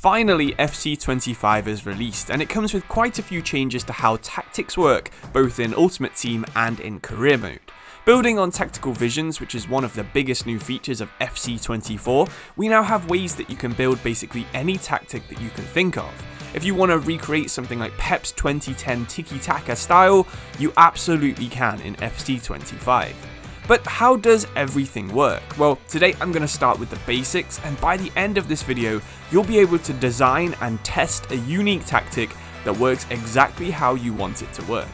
Finally, FC25 is released, and it comes with quite a few changes to how tactics work, both in Ultimate Team and in career mode. Building on tactical visions, which is one of the biggest new features of FC24, we now have ways that you can build basically any tactic that you can think of. If you want to recreate something like Pep's 2010 tiki taka style, you absolutely can in FC25. But how does everything work? Well, today I'm going to start with the basics, and by the end of this video, you'll be able to design and test a unique tactic that works exactly how you want it to work.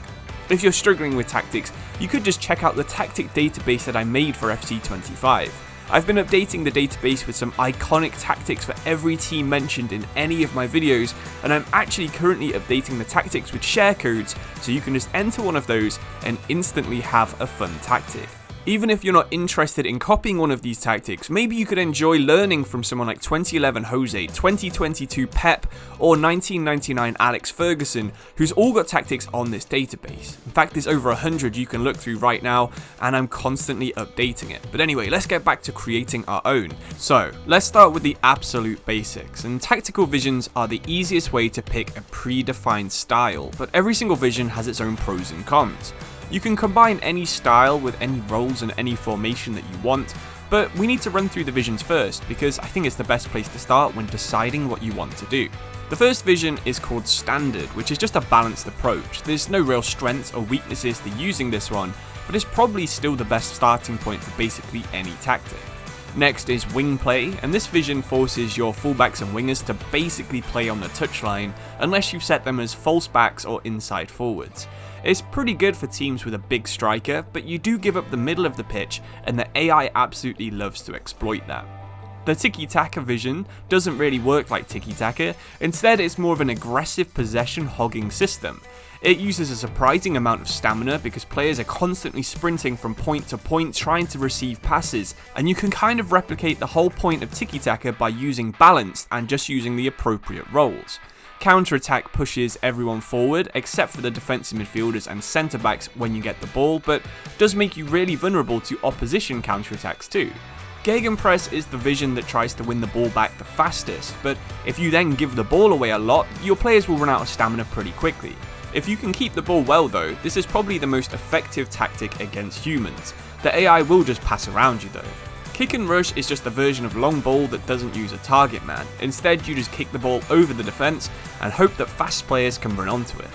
If you're struggling with tactics, you could just check out the tactic database that I made for FC25. I've been updating the database with some iconic tactics for every team mentioned in any of my videos, and I'm actually currently updating the tactics with sharecodes, so you can just enter one of those and instantly have a fun tactic. Even if you're not interested in copying one of these tactics, maybe you could enjoy learning from someone like 2011 Jose, 2022 Pep, or 1999 Alex Ferguson, who's all got tactics on this database. In fact, there's over 100 you can look through right now, and I'm constantly updating it. But anyway, let's get back to creating our own. So, let's start with the absolute basics, and tactical visions are the easiest way to pick a predefined style, but every single vision has its own pros and cons. You can combine any style with any roles and any formation that you want, but we need to run through the visions first because I think it's the best place to start when deciding what you want to do. The first vision is called Standard, which is just a balanced approach. There's no real strengths or weaknesses to using this one, but it's probably still the best starting point for basically any tactic. Next is Wing Play, and this vision forces your fullbacks and wingers to basically play on the touchline unless you set them as false backs or inside forwards. It's pretty good for teams with a big striker, but you do give up the middle of the pitch, and the AI absolutely loves to exploit that. The tiki-taka vision doesn't really work like tiki-taka, instead it's more of an aggressive possession hogging system. It uses a surprising amount of stamina because players are constantly sprinting from point to point trying to receive passes, and you can kind of replicate the whole point of tiki-taka by using balance and just using the appropriate roles. Counter-attack pushes everyone forward except for the defensive midfielders and centre-backs when you get the ball, but does make you really vulnerable to opposition counter-attacks too. Gegenpress is the vision that tries to win the ball back the fastest, but if you then give the ball away a lot, your players will run out of stamina pretty quickly. If you can keep the ball well though, this is probably the most effective tactic against humans. The AI will just pass around you though. Kick and rush is just a version of long ball that doesn't use a target man. Instead, you just kick the ball over the defense and hope that fast players can run onto it.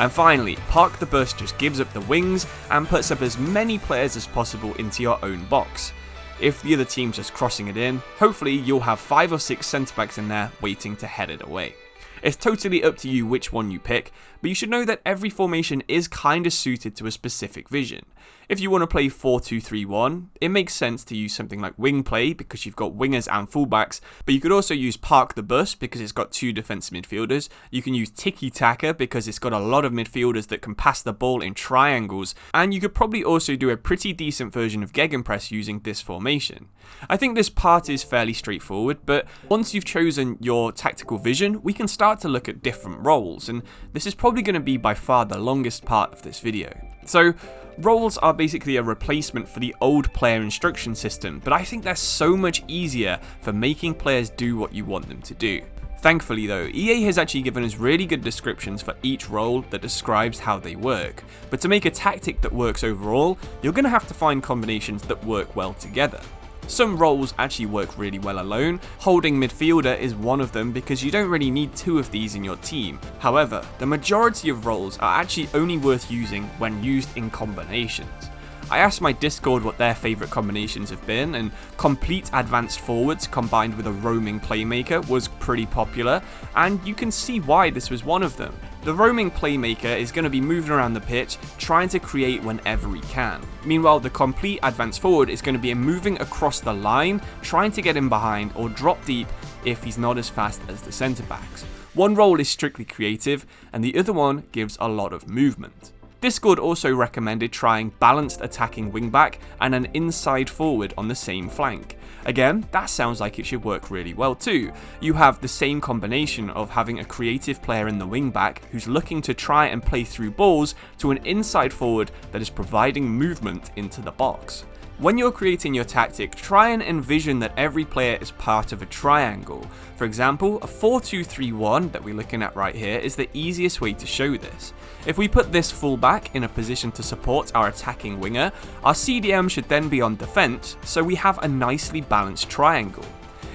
And finally, Park the Bus just gives up the wings and puts up as many players as possible into your own box. If the other team's just crossing it in, hopefully you'll have 5 or 6 centre backs in there waiting to head it away. It's totally up to you which one you pick, but you should know that every formation is kinda suited to a specific vision. If you want to play 4-2-3-1, it makes sense to use something like Wing Play because you've got wingers and fullbacks, but you could also use Park the Bus because it's got 2 defensive midfielders. You can use Tiki Taka because it's got a lot of midfielders that can pass the ball in triangles, and you could probably also do a pretty decent version of Gegenpress using this formation. I think this part is fairly straightforward, but once you've chosen your tactical vision, we can start to look at different roles, and this is probably going to be by far the longest part of this video. So, roles are basically a replacement for the old player instruction system, but I think they're so much easier for making players do what you want them to do. Thankfully though, EA has actually given us really good descriptions for each role that describes how they work, but to make a tactic that works overall, you're going to have to find combinations that work well together. Some roles actually work really well alone. Holding midfielder is one of them because you don't really need 2 of these in your team. However, the majority of roles are actually only worth using when used in combinations. I asked my Discord what their favourite combinations have been, and complete advanced forwards combined with a roaming playmaker was pretty popular, and you can see why this was one of them. The roaming playmaker is going to be moving around the pitch, trying to create whenever he can. Meanwhile, the complete advanced forward is going to be moving across the line, trying to get in behind or drop deep if he's not as fast as the centre backs. One role is strictly creative, and the other one gives a lot of movement. Discord also recommended trying balanced attacking wingback and an inside forward on the same flank. Again, that sounds like it should work really well too. You have the same combination of having a creative player in the wingback who's looking to try and play through balls to an inside forward that is providing movement into the box. When you're creating your tactic, try and envision that every player is part of a triangle. For example, a 4-2-3-1 that we're looking at right here is the easiest way to show this. If we put this fullback in a position to support our attacking winger, our CDM should then be on defense, so we have a nicely balanced triangle.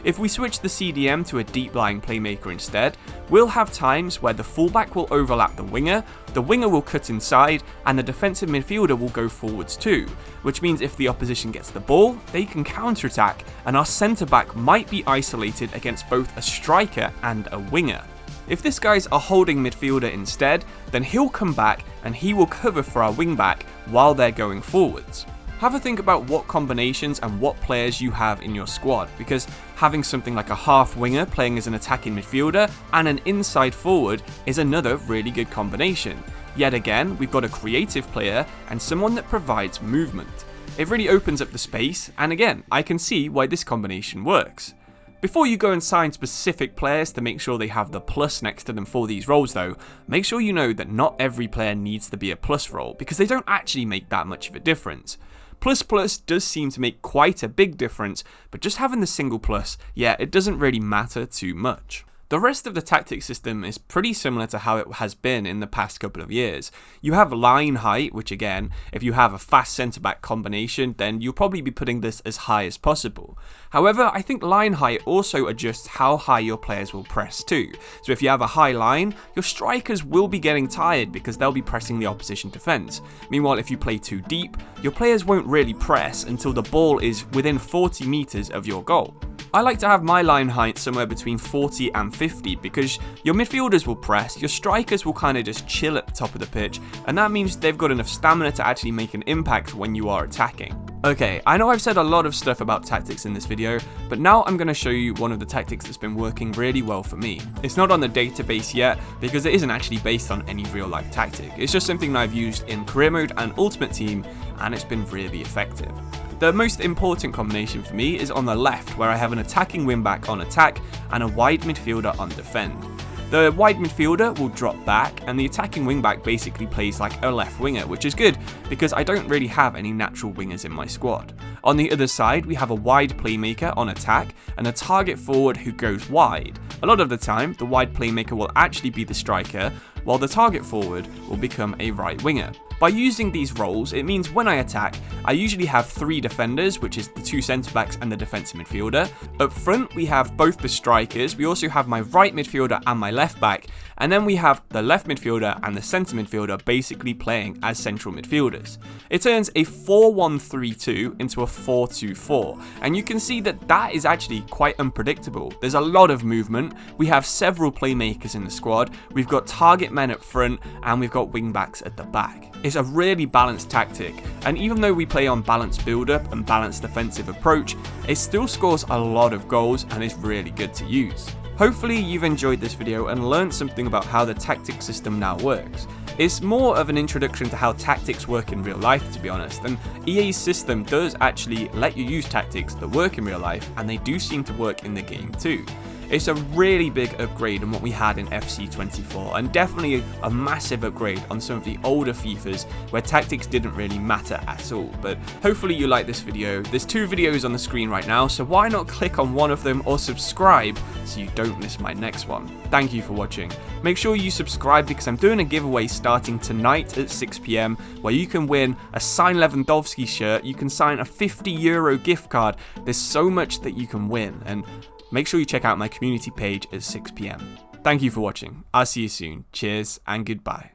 If we switch the CDM to a deep lying playmaker instead, we'll have times where the fullback will overlap the winger will cut inside, and the defensive midfielder will go forwards too, which means if the opposition gets the ball, they can counter-attack, and our centre back might be isolated against both a striker and a winger. If this guy's a holding midfielder instead, then he'll come back and he will cover for our wing back while they're going forwards. Have a think about what combinations and what players you have in your squad, because having something like a half winger playing as an attacking midfielder and an inside forward is another really good combination. Yet again, we've got a creative player and someone that provides movement. It really opens up the space, and again, I can see why this combination works. Before you go and sign specific players to make sure they have the plus next to them for these roles though, make sure you know that not every player needs to be a plus role, because they don't actually make that much of a difference. Plus does seem to make quite a big difference, but just having the single plus, yeah, it doesn't really matter too much. The rest of the tactic system is pretty similar to how it has been in the past couple of years. You have line height, which again, if you have a fast centre-back combination, then you'll probably be putting this as high as possible. However, I think line height also adjusts how high your players will press too. So if you have a high line, your strikers will be getting tired because they'll be pressing the opposition defence. Meanwhile, if you play too deep, your players won't really press until the ball is within 40 metres of your goal. I like to have my line height somewhere between 40 and 50 because your midfielders will press, your strikers will kind of just chill at the top of the pitch, and that means they've got enough stamina to actually make an impact when you are attacking. Okay, I know I've said a lot of stuff about tactics in this video, but now I'm going to show you one of the tactics that's been working really well for me. It's not on the database yet because it isn't actually based on any real life tactic. It's just something that I've used in career mode and ultimate team, and it's been really effective. The most important combination for me is on the left, where I have an attacking wingback on attack and a wide midfielder on defend. The wide midfielder will drop back and the attacking wingback basically plays like a left winger, which is good because I don't really have any natural wingers in my squad. On the other side, we have a wide playmaker on attack and a target forward who goes wide. A lot of the time, the wide playmaker will actually be the striker, while the target forward will become a right winger. By using these roles, it means when I attack, I usually have 3 defenders, which is the 2 centre-backs and the defensive midfielder. Up front, we have both the strikers, we also have my right midfielder and my left back, and then we have the left midfielder and the centre midfielder basically playing as central midfielders. It turns a 4-1-3-2 into a 4-2-4, and you can see that that is actually quite unpredictable. There's a lot of movement, we have several playmakers in the squad, we've got target men up front, and we've got wing-backs at the back. It's a really balanced tactic, and even though we play on balanced build-up and balanced defensive approach, it still scores a lot of goals and is really good to use. Hopefully you've enjoyed this video and learned something about how the tactic system now works. It's more of an introduction to how tactics work in real life, to be honest, and EA's system does actually let you use tactics that work in real life, and they do seem to work in the game too. It's a really big upgrade on what we had in FC25, and definitely a massive upgrade on some of the older FIFAs where tactics didn't really matter at all. But hopefully you like this video. There's 2 videos on the screen right now, so why not click on one of them or subscribe so you don't miss my next one. Thank you for watching. Make sure you subscribe because I'm doing a giveaway starting tonight at 6 PM where you can win a signed Lewandowski shirt, you can sign a €50 gift card. There's so much that you can win, and make sure you check out my community page at 6 PM. Thank you for watching. I'll see you soon. Cheers and goodbye.